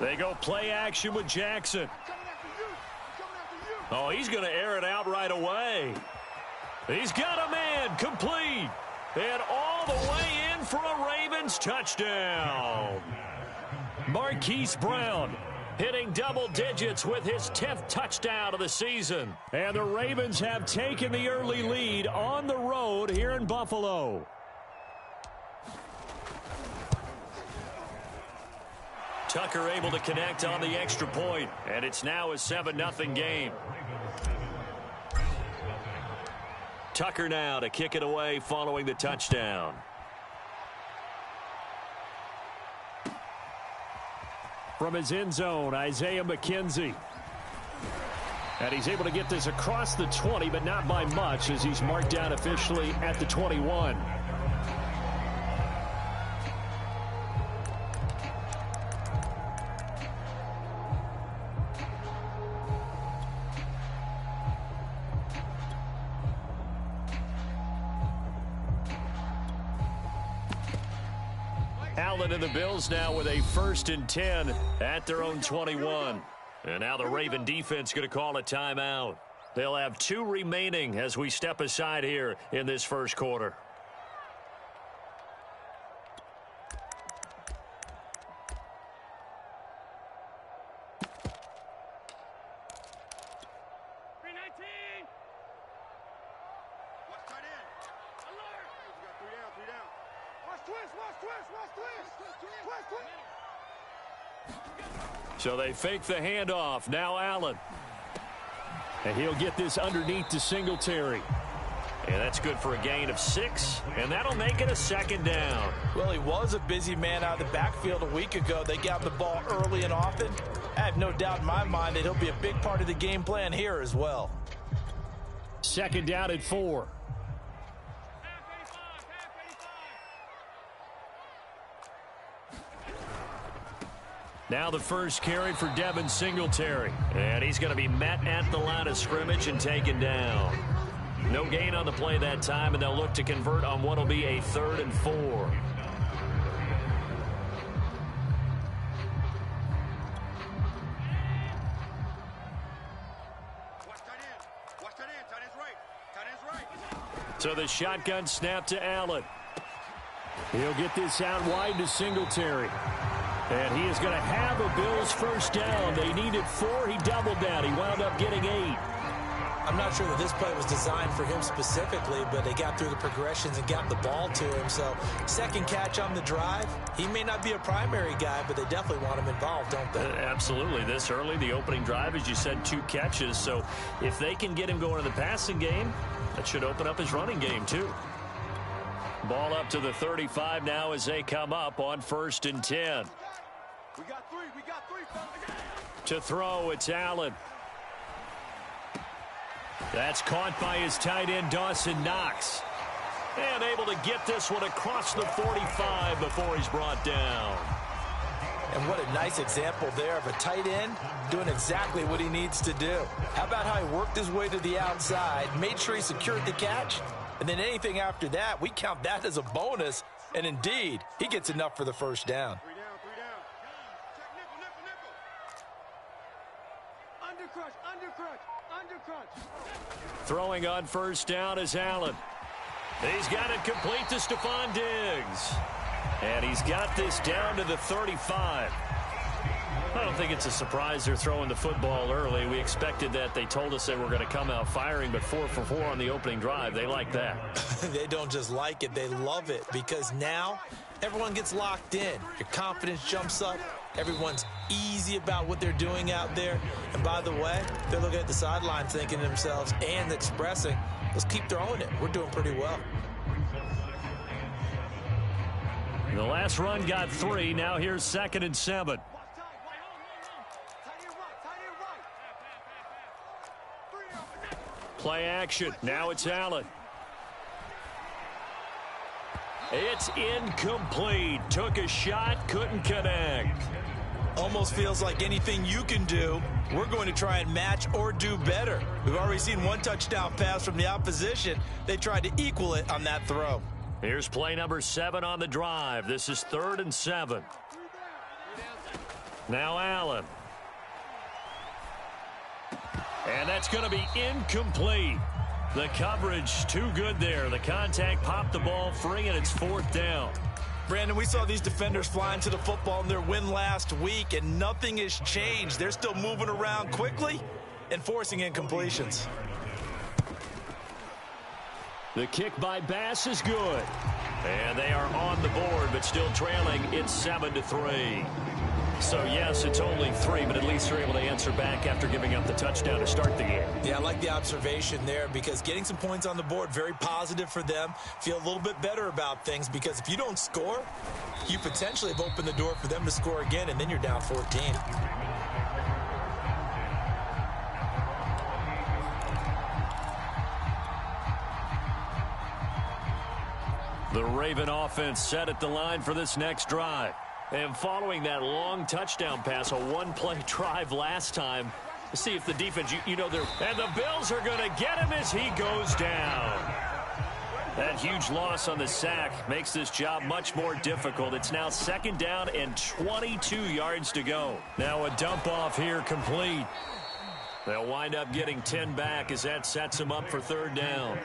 They go play action with Jackson. Oh, he's going to air it out right away. He's got a man, complete. And all the way in for a Ravens touchdown. Marquise Brown hitting double digits with his 10th touchdown of the season. And the Ravens have taken the early lead on the road here in Buffalo. Tucker able to connect on the extra point, and it's now a 7-0 game. Tucker now to kick it away following the touchdown. From his end zone, Isaiah McKenzie. And he's able to get this across the 20, but not by much, as he's marked down officially at the 21. Allen and the Bills now with a 1st and 10 at their own 21. And now the Raven defense going to call a timeout. They'll have 2 remaining as we step aside here in this first quarter. So they fake the handoff. Now Allen. And he'll get this underneath to Singletary. And that's good for a gain of 6. And that'll make it a 2nd down. Well, he was a busy man out of the backfield a week ago. They got the ball early and often. I have no doubt in my mind that he'll be a big part of the game plan here as well. 2nd down at 4. Now the first carry for Devin Singletary. And he's going to be met at the line of scrimmage and taken down. No gain on the play that time, and they'll look to convert on what will be a 3rd and 4. So the shotgun snap to Allen. He'll get this out wide to Singletary. And he is going to have a Bills 1st down. They needed 4. He doubled down. He wound up getting 8. I'm not sure that this play was designed for him specifically, but they got through the progressions and got the ball to him. So 2nd catch on the drive. He may not be a primary guy, but they definitely want him involved, don't they? Absolutely. This early, the opening drive, as you said, 2 catches. So if they can get him going in the passing game, that should open up his running game too. Ball up to the 35 now as they come up on 1st and 10. We got 3. To throw, it's Allen. That's caught by his tight end, Dawson Knox. And able to get this one across the 45 before he's brought down. And what a nice example there of a tight end doing exactly what he needs to do. How about how he worked his way to the outside, made sure he secured the catch, and then anything after that, we count that as a bonus. And indeed, he gets enough for the 1st down. 3 down. Undercrunch. Throwing on 1st down is Allen. He's got it complete to Stephon Diggs. And he's got this down to the 35. I don't think it's a surprise they're throwing the football early. We expected that. They told us they were going to come out firing, but 4 for 4 on the opening drive. They like that. They don't just like it, they love it, because now everyone gets locked in. Your confidence jumps up. Everyone's easy about what they're doing out there. And by the way, they're looking at the sideline thinking to themselves and expressing, let's keep throwing it. We're doing pretty well. The last run got 3. Now here's 2nd and 7. Play action. Now it's Allen. It's incomplete. Took a shot, couldn't connect. Almost feels like anything you can do, we're going to try and match or do better. We've already seen 1 touchdown pass from the opposition. They tried to equal it on that throw. Here's play number 7 on the drive. This is 3rd and 7. Now Allen. And that's going to be incomplete. The coverage too good there. The contact popped the ball free, and it's 4th down. Brandon, we saw these defenders flying to the football in their win last week, and nothing has changed. They're still moving around quickly and forcing incompletions. The kick by Bass is good. And they are on the board, but still trailing. It's 7-3. So, yes, it's only 3, but at least they're able to answer back after giving up the touchdown to start the game. Yeah, I like the observation there because getting some points on the board, very positive for them. Feel a little bit better about things because if you don't score, you potentially have opened the door for them to score again, and then you're down 14. The Raven offense set at the line for this next drive. And following that long touchdown pass, a one-play drive last time, to see if the defense, you know, they're... And the Bills are going to get him as he goes down. That huge loss on the sack makes this job much more difficult. It's now 2nd down and 22 yards to go. Now a dump off here complete. They'll wind up getting 10 back as that sets them up for 3rd down.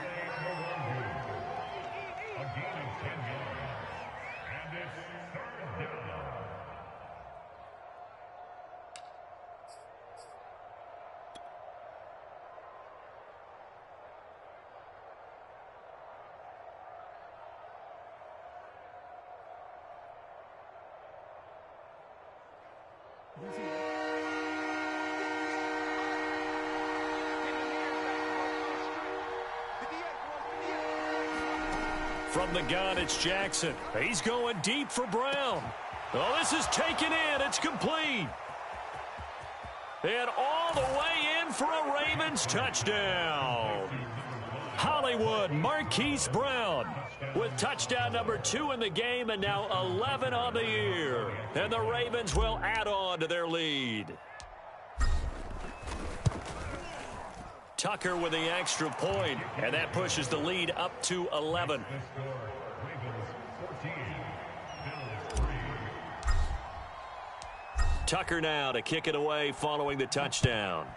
From the gun, it's Jackson. He's going deep for Brown. Oh, this is taken in. It's complete. And all the way in for a Ravens touchdown. Hollywood Marquise Brown with touchdown number 2 in the game and now 11 on the year. And the Ravens will add on to their lead. Tucker with the extra point, and that pushes the lead up to 11. Tucker now to kick it away following the touchdown.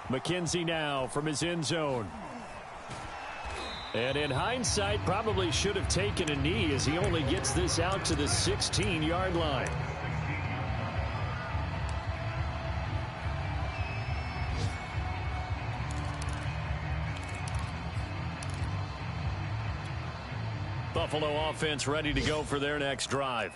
McKenzie now from his end zone. And in hindsight, probably should have taken a knee as he only gets this out to the 16-yard line. Buffalo offense ready to go for their next drive.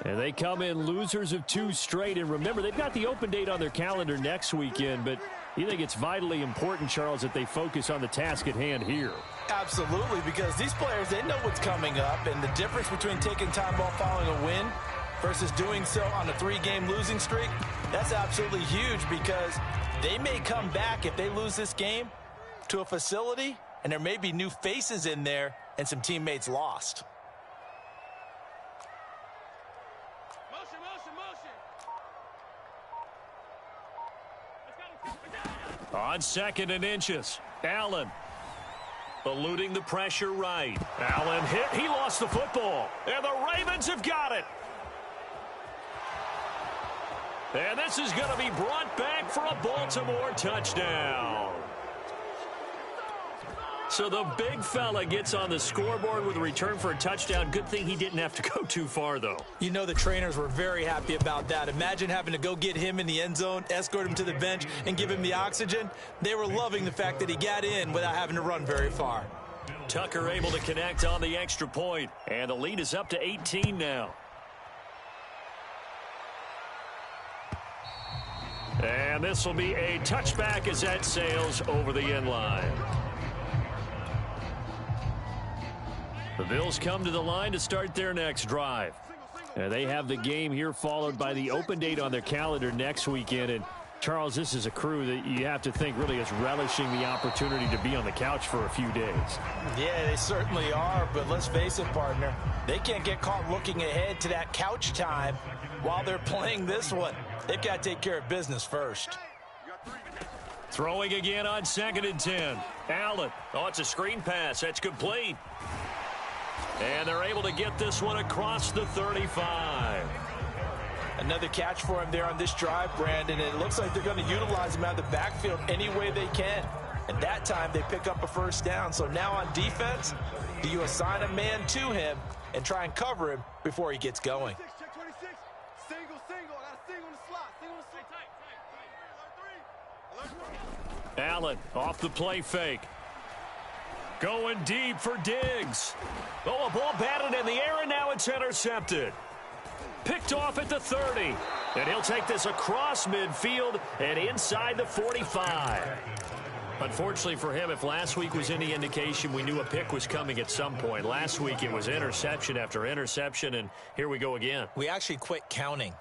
And they come in losers of 2 straight. And remember, they've got the open date on their calendar next weekend, but you think it's vitally important, Charles, that they focus on the task at hand here? Absolutely, because these players, they know what's coming up, and the difference between taking time off following a win versus doing so on a 3-game losing streak, that's absolutely huge because they may come back if they lose this game to a facility, and there may be new faces in there and some teammates lost. On 2nd and inches, Allen eluding the pressure right. Allen hit. He lost the football. And the Ravens have got it. And this is going to be brought back for a Baltimore touchdown. So the big fella gets on the scoreboard with a return for a touchdown. Good thing he didn't have to go too far, though. You know the trainers were very happy about that. Imagine having to go get him in the end zone, escort him to the bench, and give him the oxygen. They were loving the fact that he got in without having to run very far. Tucker able to connect on the extra point, and the lead is up to 18 now. And this will be a touchback as that sails over the end line. The Bills come to the line to start their next drive. And they have the game here followed by the open date on their calendar next weekend. And, Charles, this is a crew that you have to think really is relishing the opportunity to be on the couch for a few days. Yeah, they certainly are. But let's face it, partner, they can't get caught looking ahead to that couch time while they're playing this one. They've got to take care of business first. Throwing again on 2nd and 10. Allen. Oh, it's a screen pass. That's complete. And they're able to get this one across the 35. Another catch for him there on this drive, Brandon, and it looks like they're going to utilize him out of the backfield any way they can. And that time they pick up a first down. So now on defense, do you assign a man to him and try and cover him before he gets going? Allen off the play fake. Going deep for Diggs. Oh, a ball batted in the air, and now it's intercepted. Picked off at the 30. And he'll take this across midfield and inside the 45. Unfortunately for him, if last week was any indication, we knew a pick was coming at some point. Last week it was interception after interception, and here we go again. We actually quit counting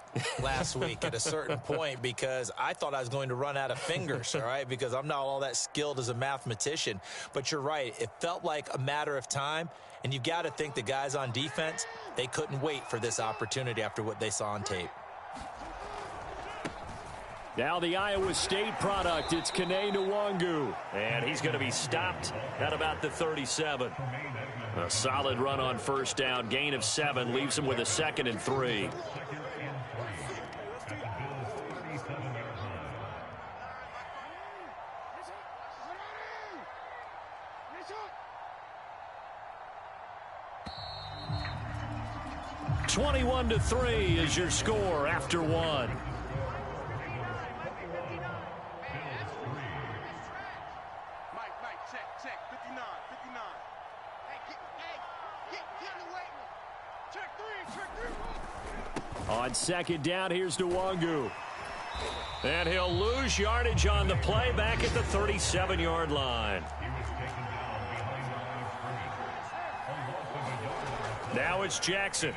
last week at a certain point because I thought I was going to run out of fingers, all right, because I'm not all that skilled as a mathematician. But you're right. It felt like a matter of time, and you got to think the guys on defense, they couldn't wait for this opportunity after what they saw on tape. Now the Iowa State product, it's Kene Nwangu. And he's going to be stopped at about the 37. A solid run on first down, gain of 7, leaves him with a 2nd and 3. (21-3) is your score after 1. On 2nd down, here's Nwangu. And he'll lose yardage on the play back at the 37-yard line. Now it's Jackson.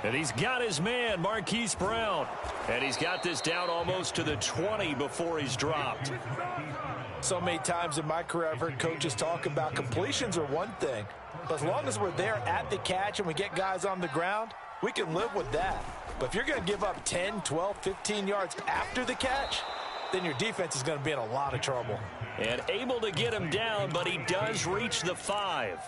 And he's got his man, Marquise Brown. And he's got this down almost to the 20 before he's dropped. So many times in my career, I've heard coaches talk about completions are one thing. But as long as we're there at the catch and we get guys on the ground, we can live with that. But if you're going to give up 10, 12, 15 yards after the catch, then your defense is going to be in a lot of trouble. And able to get him down, but he does reach the 5.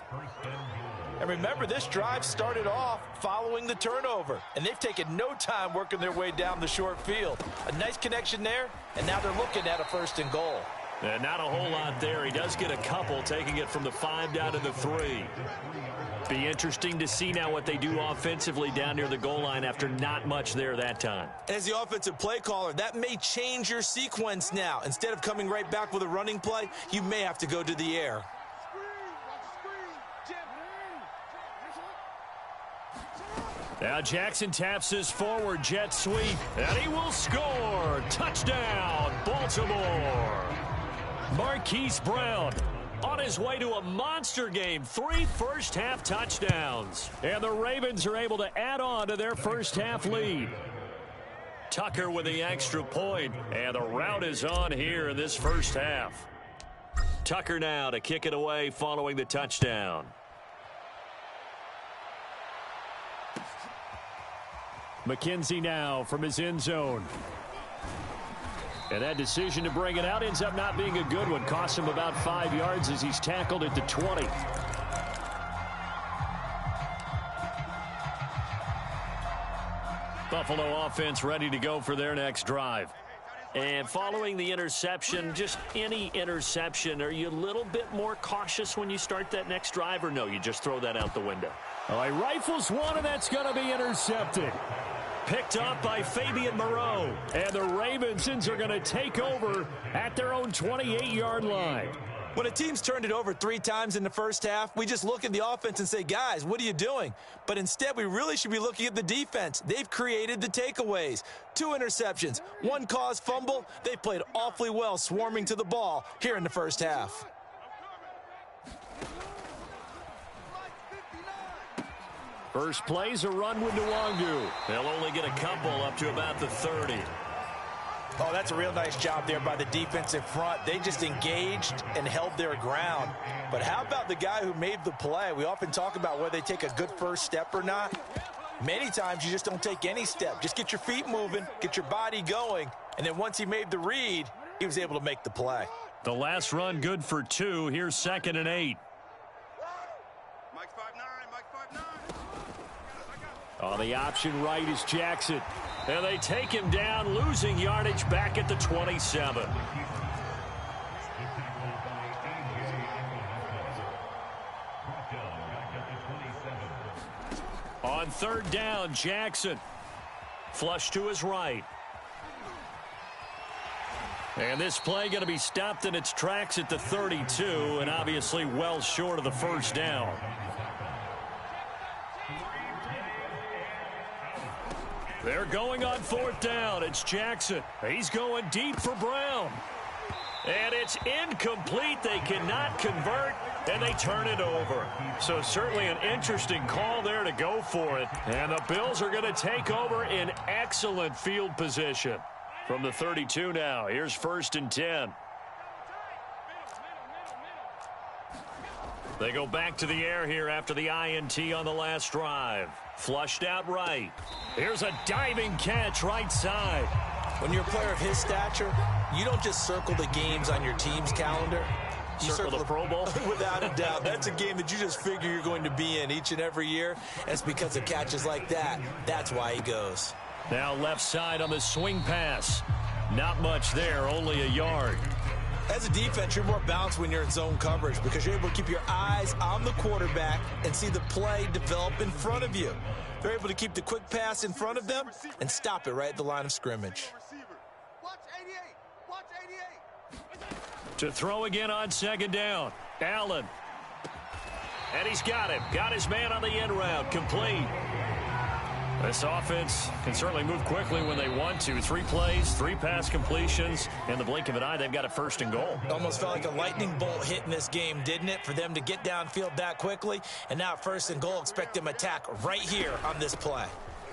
And remember, this drive started off following the turnover, and they've taken no time working their way down the short field. A nice connection there, and now they're looking at a 1st and goal. And not a whole lot there. He does get a couple, taking it from the 5 down to the 3. Be interesting to see now what they do offensively down near the goal line after not much there that time. As the offensive play caller, that may change your sequence now. Instead of coming right back with a running play, you may have to go to the air. Now Jackson taps his forward jet sweep, and he will score. Touchdown, Baltimore. Marquise Brown on his way to a monster game. 3 first-half touchdowns. And the Ravens are able to add on to their first-half lead. Tucker with the extra point, and the route is on here in this first half. Tucker now to kick it away following the touchdown. McKenzie now from his end zone. And that decision to bring it out ends up not being a good one. Costs him about 5 yards as he's tackled at the 20. Buffalo offense ready to go for their next drive. And following the interception, just any interception, are you a little bit more cautious when you start that next drive, or no, you just throw that out the window? Oh, he rifles one, and that's going to be intercepted. Picked up by Fabian Moreau. And the Ravens are going to take over at their own 28-yard line. When a team's turned it over 3 times in the first half, we just look at the offense and say, guys, what are you doing? But instead, we really should be looking at the defense. They've created the takeaways. 2 interceptions, 1 caused fumble. They played awfully well swarming to the ball here in the first half. First play's a run with Nwangu. They'll only get a couple up to about the 30. Oh, that's a real nice job there by the defensive front. They just engaged and held their ground. But how about the guy who made the play? We often talk about whether they take a good first step or not. Many times you just don't take any step. Just get your feet moving, get your body going, and then once he made the read, he was able to make the play. The last run good for 2. Here's 2nd and 8. On the option right is Jackson. And they take him down, losing yardage back at the 27. On third down, Jackson. Flush to his right. And this play going to be stopped in its tracks at the 32, and obviously well short of the first down. They're going on fourth down. It's Jackson. He's going deep for Brown. And it's incomplete. They cannot convert, and they turn it over. So certainly an interesting call there to go for it. And the Bills are going to take over in excellent field position. From the 32 now, here's 1st and 10. They go back to the air here after the INT on the last drive. Flushed out right. Here's a diving catch right side. When you're a player of his stature, you don't just circle the games on your team's calendar. You circle the Pro Bowl? Without a doubt. That's a game that you just figure you're going to be in each and every year. It's because of catches like that. That's why he goes. Now left side on the swing pass. Not much there, only a yard. As a defense, you're more balanced when you're in zone coverage because you're able to keep your eyes on the quarterback and see the play develop in front of you. They're able to keep the quick pass in front of them and stop it right at the line of scrimmage. To throw again on second down. Allen. And he's got him. Got his man on the end route. Complete. This offense can certainly move quickly when they want to. 3 plays, 3 pass completions. In the blink of an eye, they've got a 1st and goal. Almost felt like a lightning bolt hit in this game, didn't it? For them to get downfield that quickly. And now 1st and goal, expect them to attack right here on this play.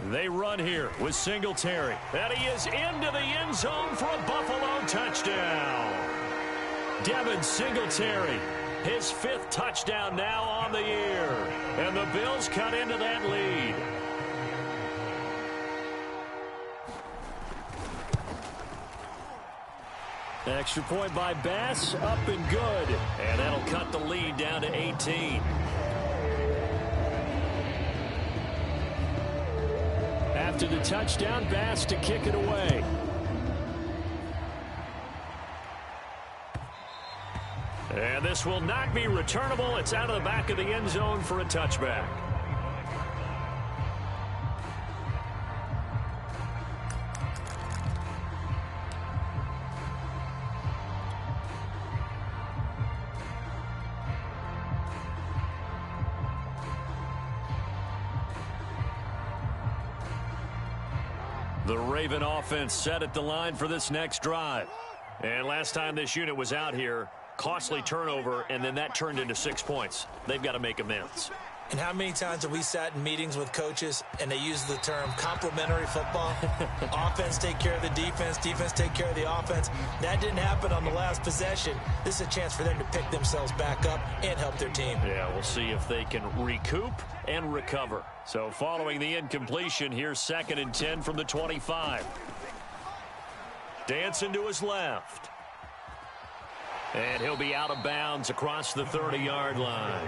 They run here with Singletary. And he is into the end zone for a Buffalo touchdown. Devin Singletary, his 5th touchdown now on the year. And the Bills cut into that lead. Extra point by Bass, up and good. And that'll cut the lead down to 18. After the touchdown, Bass to kick it away. And this will not be returnable. It's out of the back of the end zone for a touchback. The Raven offense set at the line for this next drive. And last time this unit was out here, costly turnover, and then that turned into 6 points. They've got to make amends. And how many times have we sat in meetings with coaches and they use the term complementary football? Offense take care of the defense, defense take care of the offense. That didn't happen on the last possession. This is a chance for them to pick themselves back up and help their team. Yeah, we'll see if they can recoup and recover. So following the incompletion, here's 2nd and 10 from the 25. Dancing to his left. And he'll be out of bounds across the 30-yard line.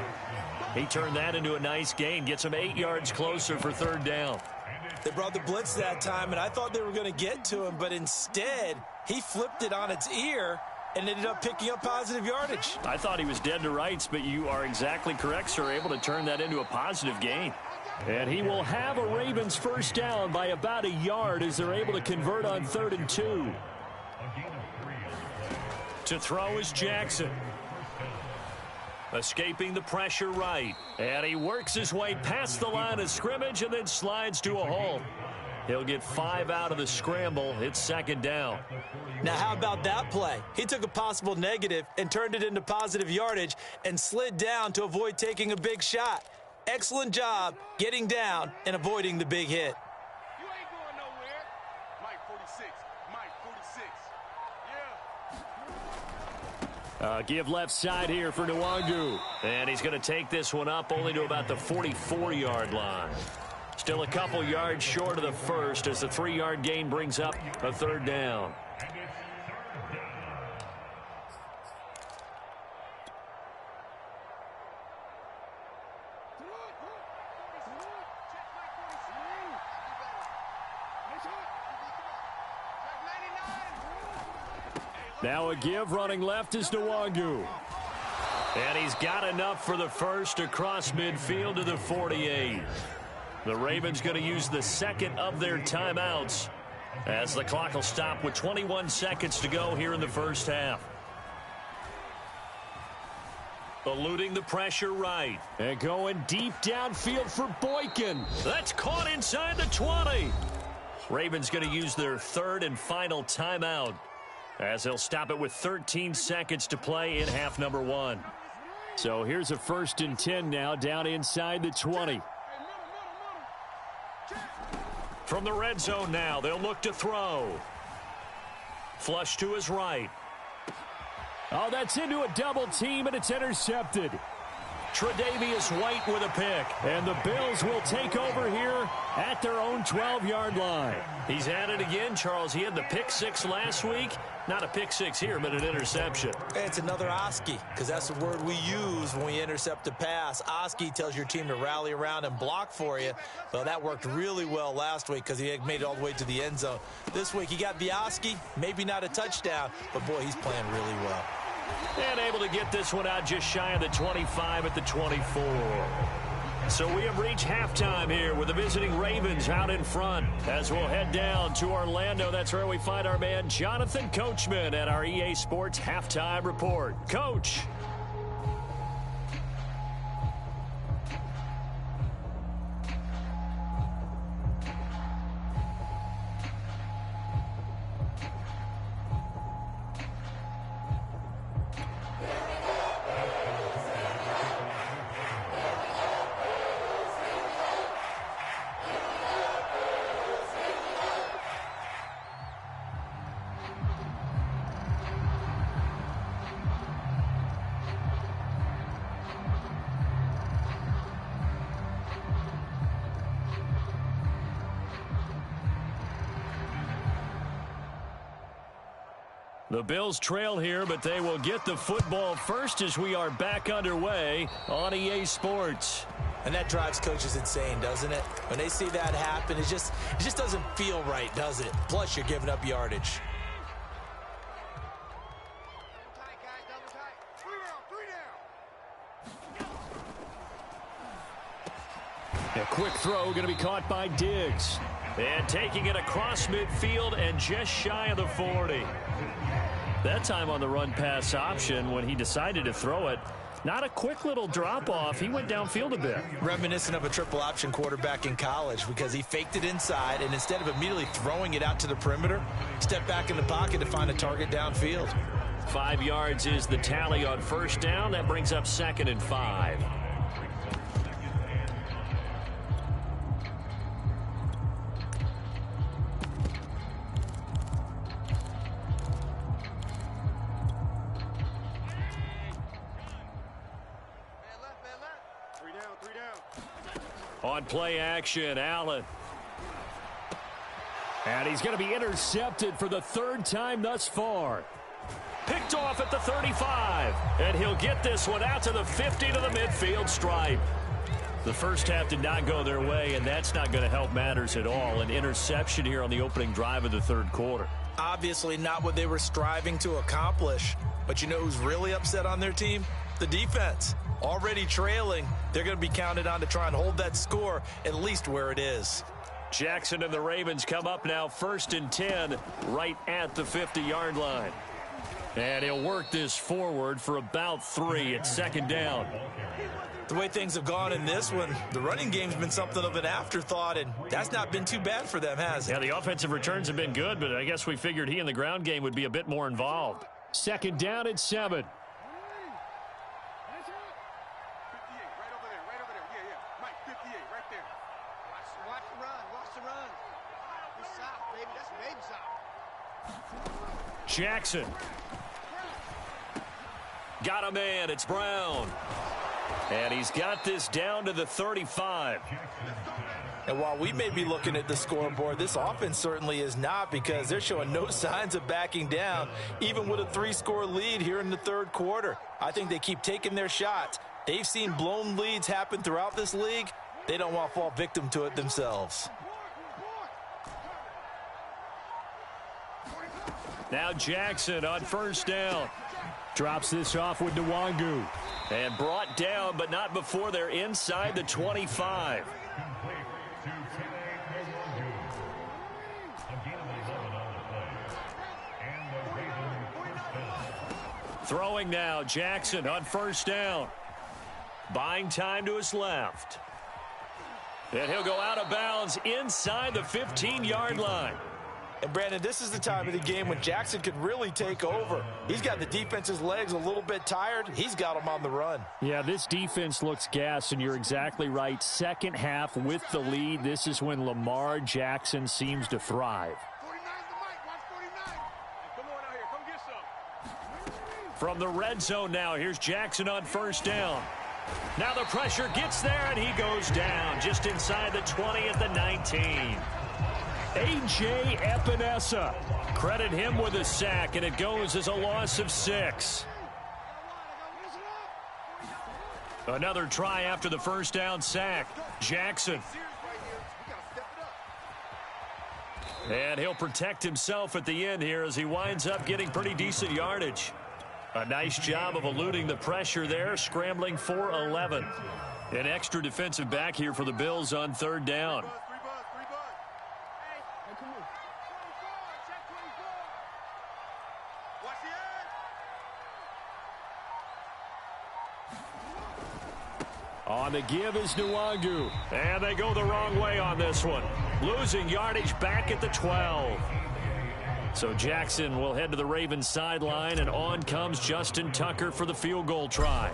He turned that into a nice gain, gets him 8 yards closer for 3rd down. They brought the blitz that time, and I thought they were going to get to him, but instead, he flipped it on its ear and ended up picking up positive yardage. I thought he was dead to rights, but you are exactly correct, sir, able to turn that into a positive gain. And he will have a Ravens 1st down by about a yard as they're able to convert on 3rd and 2. To throw is Jackson. Escaping the pressure right. And he works his way past the line of scrimmage and then slides to a halt. He'll get 5 out of the scramble. It's 2nd down. Now, how about that play? He took a possible negative and turned it into positive yardage and slid down to avoid taking a big shot. Excellent job getting down and avoiding the big hit. You ain't going nowhere. Mike 46. Mike 46. Yeah. Give left side here for Nwangu. And he's going to take this one up only to about the 44-yard line. Still a couple yards short of the first as the 3-yard gain brings up a 3rd down. Now a give running left is Nwangu. And he's got enough for the first across midfield to the 48. The Ravens going to use the second of their timeouts as the clock will stop with 21 seconds to go here in the first half. Eluding the pressure right. And going deep downfield for Boykin. That's caught inside the 20. Ravens going to use their third and final timeout as they'll stop it with 13 seconds to play in half number 1. So here's a 1st and 10 now down inside the 20. From the red zone now, they'll look to throw. Flush to his right. Oh, that's into a double team, and it's intercepted. Tre'Davious White with a pick. And the Bills will take over here at their own 12-yard line. He's at it again, Charles. He had the pick 6 last week. Not a pick 6 here, but an interception. It's another Oski, because that's the word we use when we intercept a pass. Oski tells your team to rally around and block for you. Well, that worked really well last week because he had made it all the way to the end zone. This week he got the Oski, maybe not a touchdown, but boy, he's playing really well. And able to get this one out just shy of the 25 at the 24. So we have reached halftime here with the visiting Ravens out in front. As we'll head down to Orlando, that's where we find our man Jonathan Coachman at our EA Sports Halftime Report. Coach. The Bills trail here, but they will get the football first as we are back underway on EA Sports. And that drives coaches insane, doesn't it? When they see that happen, it just doesn't feel right, does it? Plus, you're giving up yardage. A quick throw going to be caught by Diggs. And taking it across midfield and just shy of the 40. That time on the run-pass option when he decided to throw it. Not a quick little drop-off. He went downfield a bit. Reminiscent of a triple-option quarterback in college because he faked it inside, and instead of immediately throwing it out to the perimeter, stepped back in the pocket to find a target downfield. 5 yards is the tally on first down. That brings up 2nd and 5. On play action, Allen. And he's going to be intercepted for the 3rd time thus far. Picked off at the 35. And he'll get this one out to the 50 to the midfield stripe. The first half did not go their way, and that's not going to help matters at all. An interception here on the opening drive of the 3rd quarter. Obviously not what they were striving to accomplish. But you know who's really upset on their team? The defense. Already trailing, they're going to be counted on to try and hold that score at least where it is. Jackson and the Ravens come up now 1st and 10 right at the 50-yard line. And he'll work this forward for about 3 at 2nd down. The way things have gone in this one, the running game's been something of an afterthought, and that's not been too bad for them, has it? Yeah, the offensive returns have been good, but I guess we figured he in the ground game would be a bit more involved. 2nd down at 7. Jackson. Got a man. It's Brown. And he's got this down to the 35. And while we may be looking at the scoreboard, this offense certainly is not because they're showing no signs of backing down, even with a 3-score lead here in the 3rd quarter. I think they keep taking their shots. They've seen blown leads happen throughout this league. They don't want to fall victim to it themselves. Now Jackson on first down. Drops this off with Nwangu. And brought down, but not before they're inside the 25. Throwing now, Jackson on first down. Buying time to his left. And he'll go out of bounds inside the 15-yard line. And, Brandon, this is the time of the game when Jackson could really take over. He's got the defense's legs a little bit tired. He's got them on the run. Yeah, this defense looks gassed, and you're exactly right. Second half with the lead, this is when Lamar Jackson seems to thrive. 49's the mic. Watch 49. Come on out here. Come get some. From the red zone now, here's Jackson on first down. Now the pressure gets there, and he goes down just inside the 20 at the 19. A.J. Epinesa. Credit him with a sack, and it goes as a loss of 6. Another try after the first down sack. Jackson. And he'll protect himself at the end here as he winds up getting pretty decent yardage. A nice job of eluding the pressure there, scrambling for 11. An extra defensive back here for the Bills on third down. On the give is Nwangu. And they go the wrong way on this one. Losing yardage back at the 12. So Jackson will head to the Ravens sideline, and on comes Justin Tucker for the field goal try.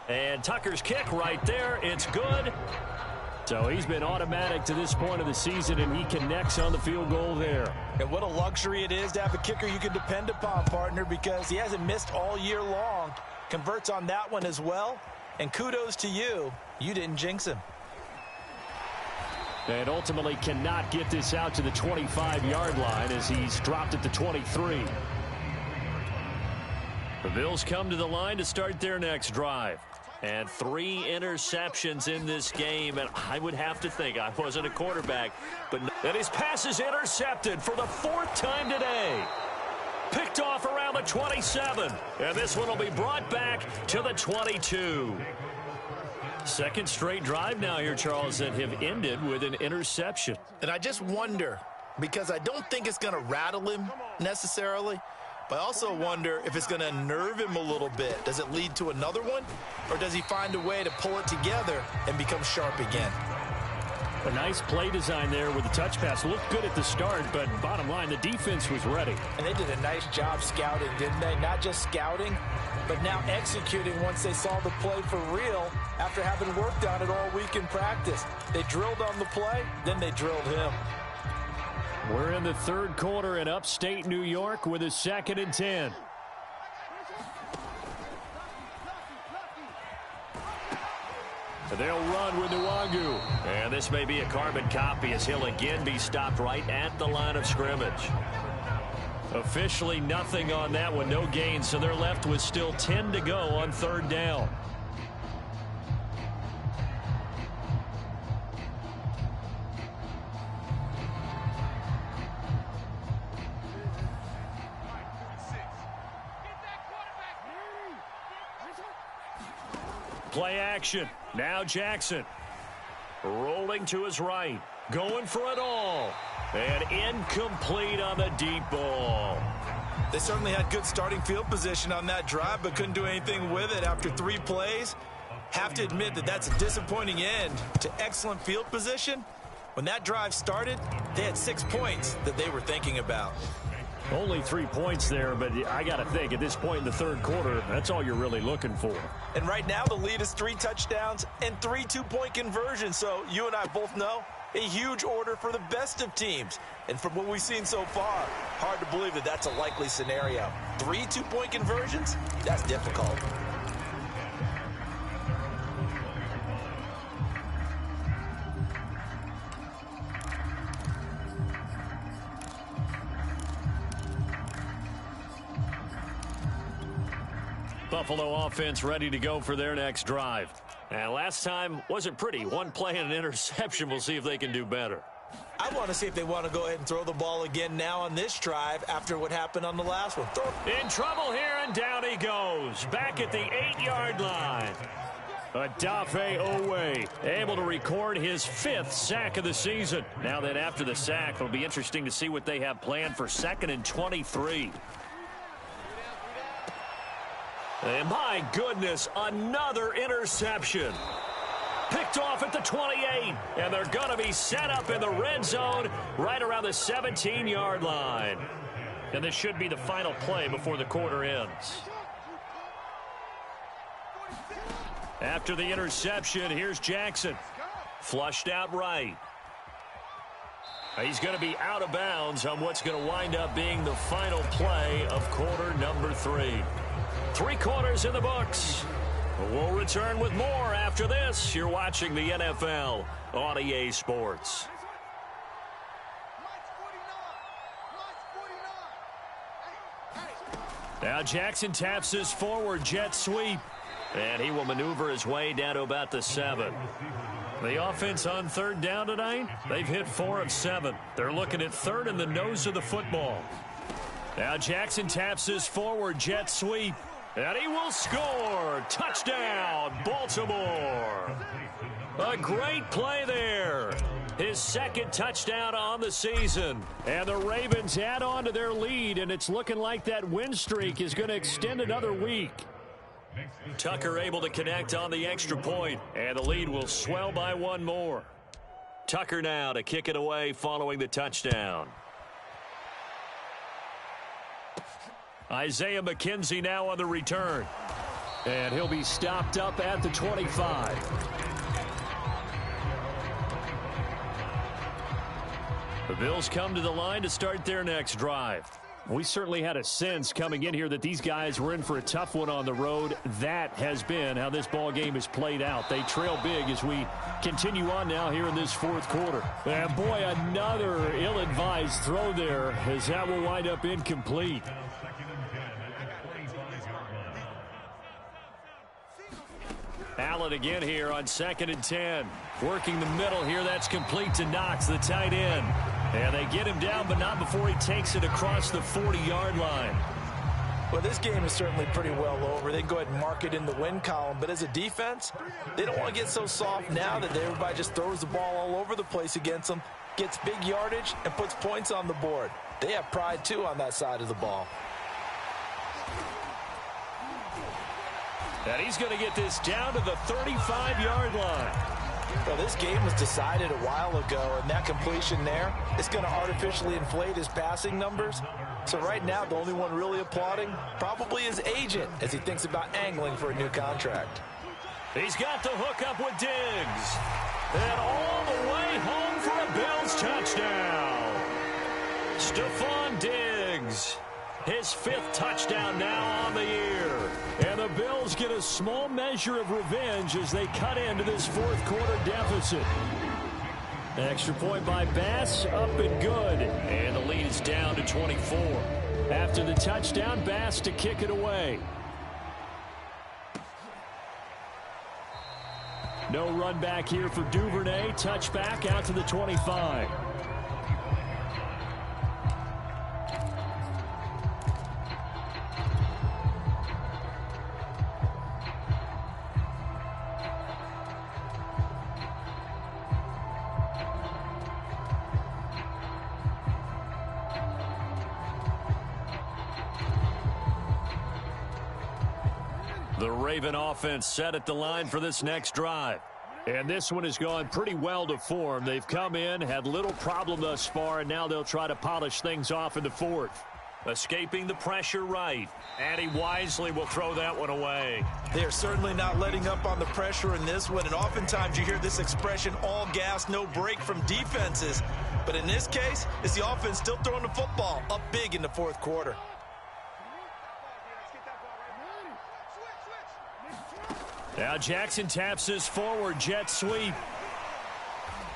And Tucker's kick right there. It's good. So he's been automatic to this point of the season, and he connects on the field goal there. And what a luxury it is to have a kicker you can depend upon, partner, because he hasn't missed all year long. Converts on that one as well. And kudos to you. You didn't jinx him. And ultimately cannot get this out to the 25-yard line as he's dropped at the 23. The Bills come to the line to start their next drive. And 3 interceptions in this game. And I would have to think, I wasn't a quarterback, but that his pass is intercepted for the 4th time today. Picked off around the 27. And this one will be brought back to the 22. Second straight drive now here, Charles, that have ended with an interception. And I just wonder, because I don't think it's going to rattle him necessarily, but I also wonder if it's going to nerve him a little bit. Does it lead to another one? Or does he find a way to pull it together and become sharp again? A nice play design there with the touch pass. Looked good at the start, but bottom line, the defense was ready. And they did a nice job scouting, didn't they? Not just scouting, but now executing once they saw the play for real after having worked on it all week in practice. They drilled on the play, then they drilled him. We're in the third quarter in upstate New York with a 2nd and 10. They'll run with Nwangu. And this may be a carbon copy as he'll again be stopped right at the line of scrimmage. Officially nothing on that one, no gain, so they're left with still 10 to go on third down. Play action. Now Jackson. Rolling to his right. Going for it all. And incomplete on the deep ball. They certainly had good starting field position on that drive, but couldn't do anything with it after 3 plays. Have to admit that that's a disappointing end to excellent field position. When that drive started, they had 6 points that they were thinking about. Only 3 points there, but I got to think at this point in the third quarter, that's all you're really looking for. And right now the lead is 3 touchdowns and 3 two-point conversions. So you and I both know a huge order for the best of teams. And from what we've seen so far, hard to believe that that's a likely scenario. 3 two-point conversions? That's difficult. Buffalo offense ready to go for their next drive. And last time wasn't pretty. 1 play and an interception. We'll see if they can do better. I want to see if they want to go ahead and throw the ball again now on this drive after what happened on the last one. In trouble here, and down he goes. Back at the 8-yard line. Odafe Owe able to record his 5th sack of the season. Now then, after the sack, it'll be interesting to see what they have planned for 2nd and 23. And my goodness, another interception. Picked off at the 28, and they're going to be set up in the red zone right around the 17-yard line. And this should be the final play before the quarter ends. After the interception, here's Jackson. Flushed out right. He's going to be out of bounds on what's going to wind up being the final play of quarter number 3. 3 quarters in the books. We'll return with more after this. You're watching the NFL on EA Sports. Now Jackson taps his forward jet sweep. And he will maneuver his way down to about the 7. The offense on 3rd down tonight, they've hit 4 of 7. They're looking at 3rd in the nose of the football. Now Jackson taps his forward jet sweep. And he will score. Touchdown, Baltimore. A great play there. His 2nd touchdown on the season. And the Ravens add on to their lead, and it's looking like that win streak is going to extend another week. Tucker able to connect on the extra point, and the lead will swell by 1 more. Tucker now to kick it away following the touchdown. Isaiah McKenzie now on the return. And he'll be stopped up at the 25. The Bills come to the line to start their next drive. We certainly had a sense coming in here that these guys were in for a tough one on the road. That has been how this ball game is played out. They trail big as we continue on now here in this 4th quarter. And boy, another ill-advised throw there as that will wind up incomplete. Allen again here on 2nd and 10. Working the middle here. That's complete to Knox, the tight end. And they get him down, but not before he takes it across the 40-yard line. Well, this game is certainly pretty well over. They can go ahead and mark it in the win column. But as a defense, they don't want to get so soft now that everybody just throws the ball all over the place against them, gets big yardage, and puts points on the board. They have pride, too, on that side of the ball. And he's going to get this down to the 35-yard line. Well, this game was decided a while ago, and that completion there is going to artificially inflate his passing numbers. So right now, the only one really applauding probably his agent as he thinks about angling for a new contract. He's got the hook up with Diggs. And all the way home for a Bills touchdown. Stephon Diggs. His 5th touchdown now on the year. And the Bills get a small measure of revenge as they cut into this 4th quarter deficit. Extra point by Bass, up and good. And the lead is down to 24. After the touchdown, Bass to kick it away. No run back here for Duvernay. Touchback out to the 25. The Raven offense set at the line for this next drive. And this one has gone pretty well to form. They've come in, had little problem thus far, and now they'll try to polish things off in the 4th. Escaping the pressure right. And he wisely will throw that one away. They are certainly not letting up on the pressure in this one. And oftentimes you hear this expression, all gas, no break from defenses. But in this case, it's the offense still throwing the football up big in the 4th quarter. Now Jackson taps his forward jet sweep.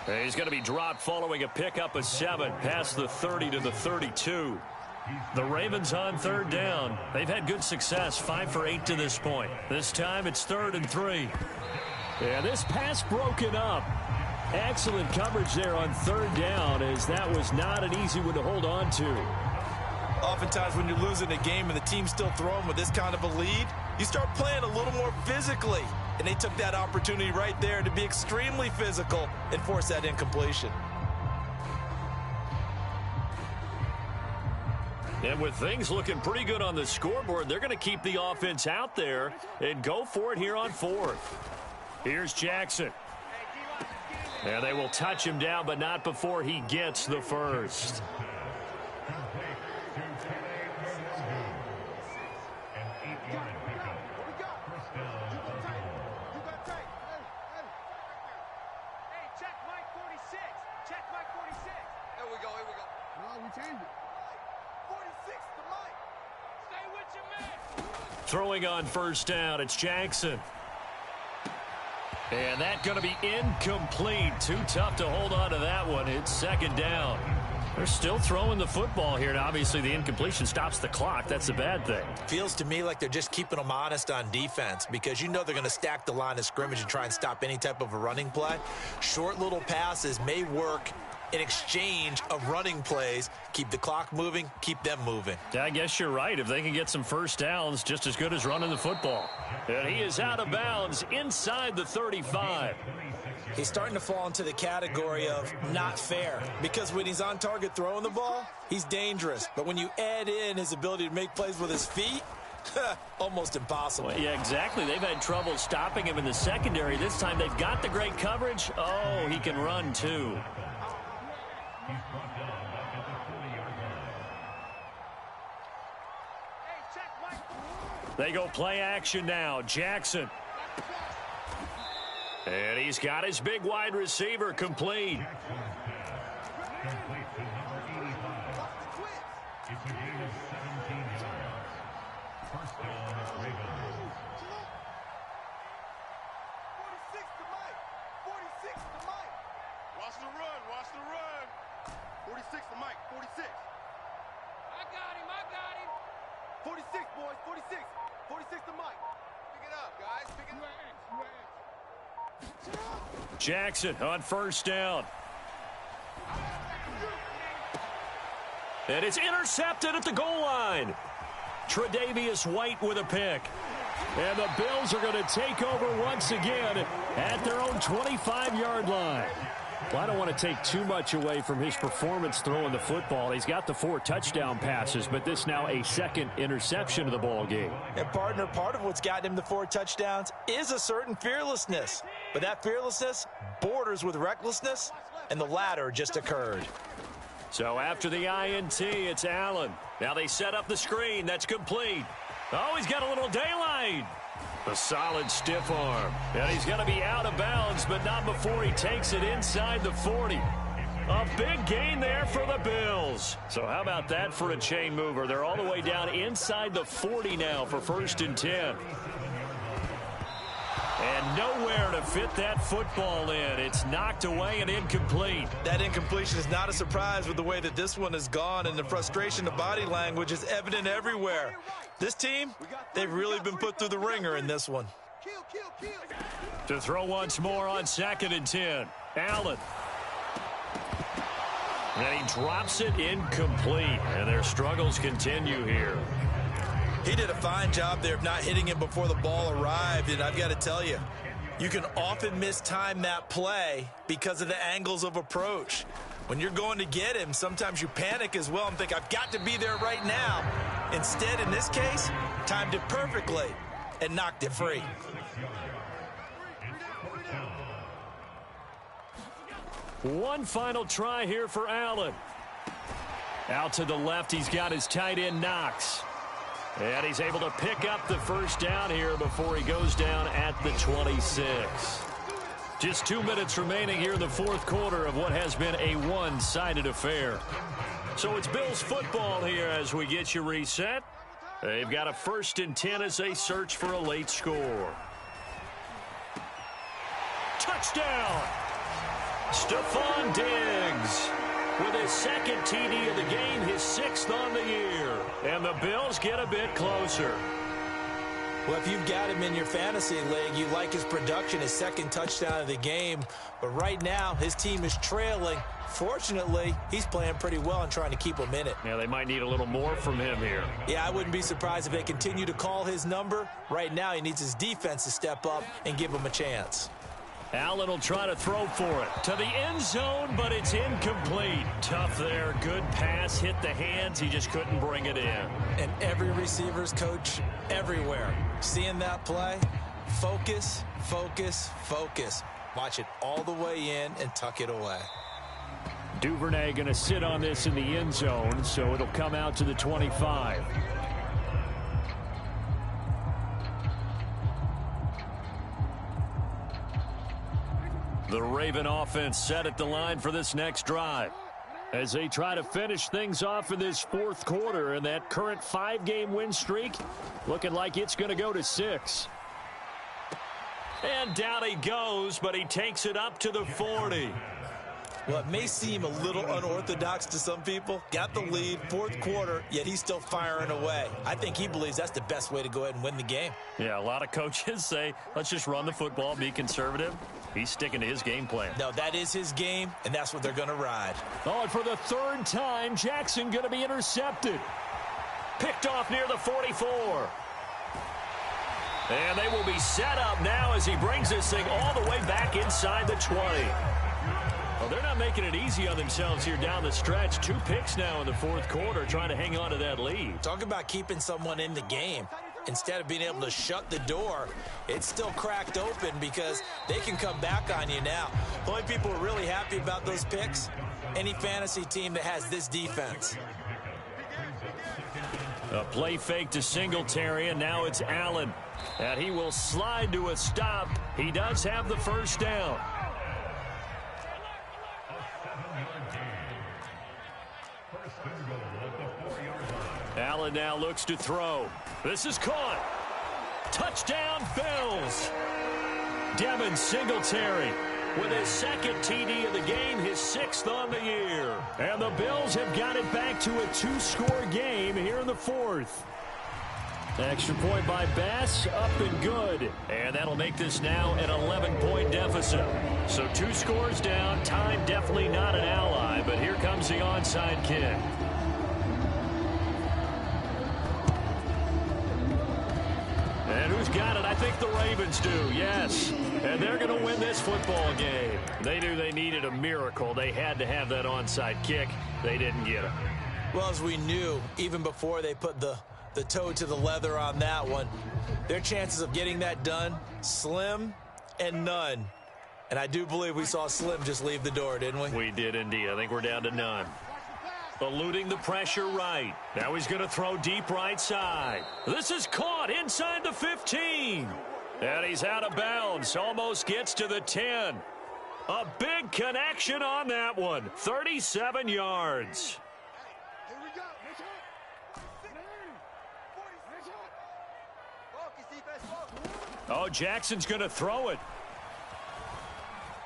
He's going to be dropped following a pickup of 7 past the 30 to the 32. The Ravens on 3rd down. They've had good success, 5 for 8 to this point. This time it's 3rd and 3. Yeah, this pass broken up. Excellent coverage there on third down, as that was not an easy one to hold on to. Oftentimes when you're losing a game and the team's still throwing with this kind of a lead, you start playing a little more physically. And they took that opportunity right there to be extremely physical and force that incompletion. And with things looking pretty good on the scoreboard, they're going to keep the offense out there and go for it here on fourth. Here's Jackson. And they will touch him down, but not before he gets the first. Throwing on first down, it's Jackson. And that's going to be incomplete. Too tough to hold on to that one. It's second down. They're still throwing the football here, and obviously the incompletion stops the clock. That's a bad thing. Feels to me like they're just keeping them honest on defense, because you know they're going to stack the line of scrimmage and try and stop any type of a running play. Short little passes may work in exchange of running plays. Keep the clock moving, keep them moving. I guess you're right. If they can get some first downs, just as good as running the football. And he is out of bounds inside the 35. He's starting to fall into the category of not fair, because when he's on target throwing the ball, he's dangerous. But when you add in his ability to make plays with his feet, almost impossible. Well, yeah, exactly. They've had trouble stopping him in the secondary. This time they've got the great coverage. Oh, he can run too. They go play action now. Jackson. And he's got his big wide receiver complete. Watch the run, watch the run. 46 to Mike, 46. I got him. 46, boys, 46. 46 to Mike. Pick it up, guys, pick it up. Jackson on first down. And it's intercepted at the goal line. Tre'Davious White with a pick. And the Bills are going to take over once again at their own 25-yard line. Well, I don't want to take too much away from his performance throwing the football. He's got the 4 touchdown passes, but this now a second interception of the ball game. And, partner, part of what's gotten him the 4 touchdowns is a certain fearlessness. But that fearlessness borders with recklessness, and the latter just occurred. So after the INT, it's Allen. Now they set up the screen. That's complete. Oh, he's got a little daylight. A solid stiff arm. And he's going to be out of bounds, but not before he takes it inside the 40. A big gain there for the Bills. So how about that for a chain mover? They're all the way down inside the 40 now for 1st and 10. And nowhere to fit that football in. It's knocked away and incomplete. That incompletion is not a surprise with the way that this one has gone, and the frustration of body language is evident everywhere. This team, they've really been put through the ringer in this one. To throw once more on 2nd and 10. Allen. And he drops it incomplete. And their struggles continue here. He did a fine job there of not hitting him before the ball arrived, and I've got to tell you, you can often mistime that play because of the angles of approach. When you're going to get him, sometimes you panic as well and think, I've got to be there right now. Instead, in this case, timed it perfectly and knocked it free. One final try here for Allen. Out to the left, he's got his tight end Knox. And he's able to pick up the first down here before he goes down at the 26. Just 2 minutes remaining here in the 4th quarter of what has been a one-sided affair. So it's Bills football here as we get you reset. They've got a 1st and 10 as they search for a late score. Touchdown! Stephon Diggs with his 2nd TD of the game, his 6th on the year. And the Bills get a bit closer. Well, if you've got him in your fantasy league, you like his production, his second touchdown of the game. But right now, his team is trailing. Fortunately, he's playing pretty well and trying to keep them in it. Yeah, they might need a little more from him here. Yeah, I wouldn't be surprised if they continue to call his number. Right now, he needs his defense to step up and give him a chance. Allen will try to throw for it to the end zone, but it's incomplete. Tough there. Good pass. Hit the hands. He just couldn't bring it in. And every receiver's coach everywhere. Seeing that play, focus, focus, focus. Watch it all the way in and tuck it away. Duvernay going to sit on this in the end zone, so it'll come out to the 25. The Raven offense set at the line for this next drive as they try to finish things off in this fourth quarter, and that current 5-game win streak looking like it's going to go to 6. And down he goes, but he takes it up to the 40. Well, it may seem a little unorthodox to some people. Got the lead, fourth quarter, yet he's still firing away. I think he believes that's the best way to go ahead and win the game. Yeah, a lot of coaches say, let's just run the football, be conservative. He's sticking to his game plan. No, that is his game, and that's what they're going to ride. Oh, and for the third time, Jackson going to be intercepted. Picked off near the 44. And they will be set up now as he brings this thing all the way back inside the 20. Well, they're not making it easy on themselves here down the stretch. 2 picks now in the fourth quarter, trying to hang on to that lead. Talk about keeping someone in the game. Instead of being able to shut the door, it's still cracked open because they can come back on you now. The only people who are really happy about those picks, any fantasy team that has this defense. A play fake to Singletary, and now it's Allen. And he will slide to a stop. He does have the first down. Allen now looks to throw. This is caught. Touchdown, Bills. Devin Singletary with his second TD of the game, his 6th on the year. And the Bills have got it back to a 2-score game here in the fourth. Extra point by Bass, up and good. And that'll make this now an 11-point deficit. So 2 scores down, time definitely not an ally, but here comes the onside kick. And who's got it? I think the Ravens do, yes. And they're going to win this football game. They knew they needed a miracle. They had to have that onside kick. They didn't get it. Well, as we knew, even before they put the toe to the leather on that one, their chances of getting that done, slim and none. And I do believe we saw Slim just leave the door, didn't we? We did indeed. I think we're down to none. Eluding the pressure right. Now he's going to throw deep right side. This is caught inside the 15. And he's out of bounds. Almost gets to the 10. A big connection on that one. 37 yards. Oh, Jackson's going to throw it.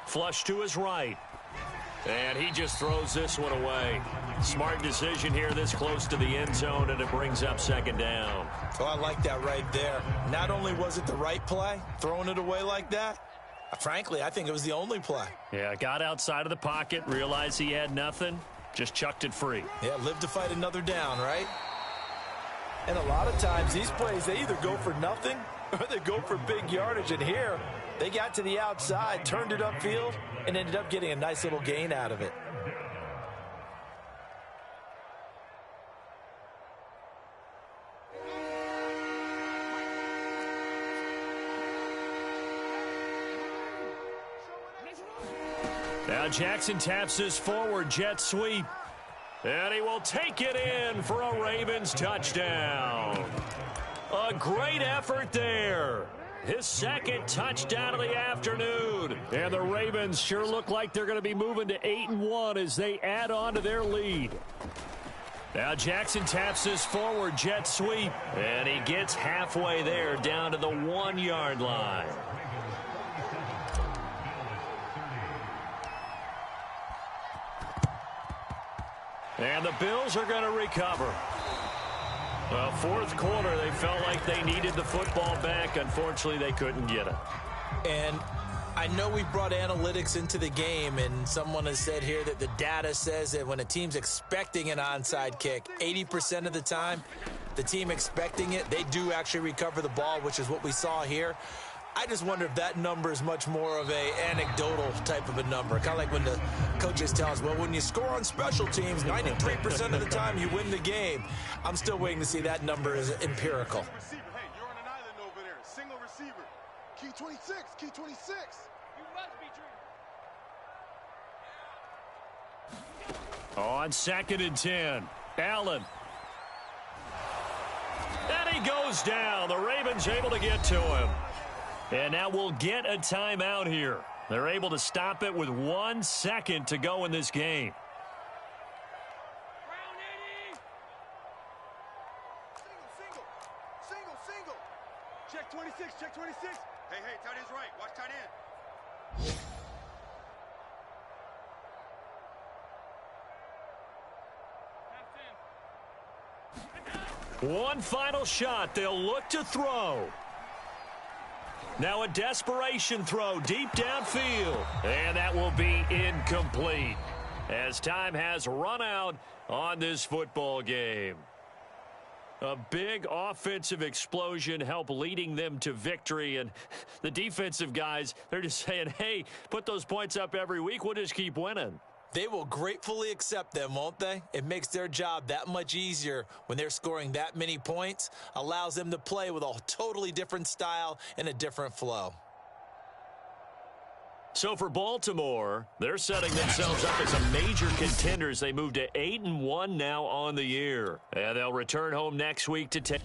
Flush to his right. And he just throws this one away. Smart decision here this close to the end zone, and it brings up second down. Oh, I like that right there. Not only was it the right play, throwing it away like that, frankly, I think it was the only play. Yeah, got outside of the pocket, realized he had nothing, just chucked it free. Yeah, live to fight another down, right? And a lot of times these plays, they either go for nothing or they go for big yardage. And here, they got to the outside, turned it upfield, and ended up getting a nice little gain out of it. Now Jackson taps this forward jet sweep. And he will take it in for a Ravens touchdown. A great effort there. His second touchdown of the afternoon. And the Ravens sure look like they're going to be moving to 8-1 as they add on to their lead. Now Jackson taps this forward jet sweep. And he gets halfway there down to the 1-yard line. And the Bills are going to recover. Well, fourth quarter, they felt like they needed the football back. Unfortunately, they couldn't get it. And I know we brought analytics into the game, and someone has said here that the data says that when a team's expecting an onside kick, 80% of the time, the team expecting it, they do actually recover the ball, which is what we saw here. I just wonder if that number is much more of a anecdotal type of a number. Kind of like when the coaches tell us, well, when you score on special teams, 93% of the time you win the game. I'm still waiting to see that number is empirical. Receiver, hey, you're on an island over there. Single receiver. Key 26, key 26. You must be dreaming. On 2nd and 10, Allen. And he goes down. The Ravens able to get to him. And now we'll get a timeout here. They're able to stop it with 1 second to go in this game. Single. Check 26, check 26. Hey, tight end's right. Watch tight end. One final shot. They'll look to throw. Now a desperation throw deep downfield. And that will be incomplete as time has run out on this football game. A big offensive explosion helped leading them to victory. And the defensive guys, they're just saying, hey, put those points up every week. We'll just keep winning. They will gratefully accept them, won't they? It makes their job that much easier when they're scoring that many points. Allows them to play with a totally different style and a different flow. So for Baltimore, they're setting themselves up as a major contender as they move to 8-1 now on the year. And they'll return home next week to take.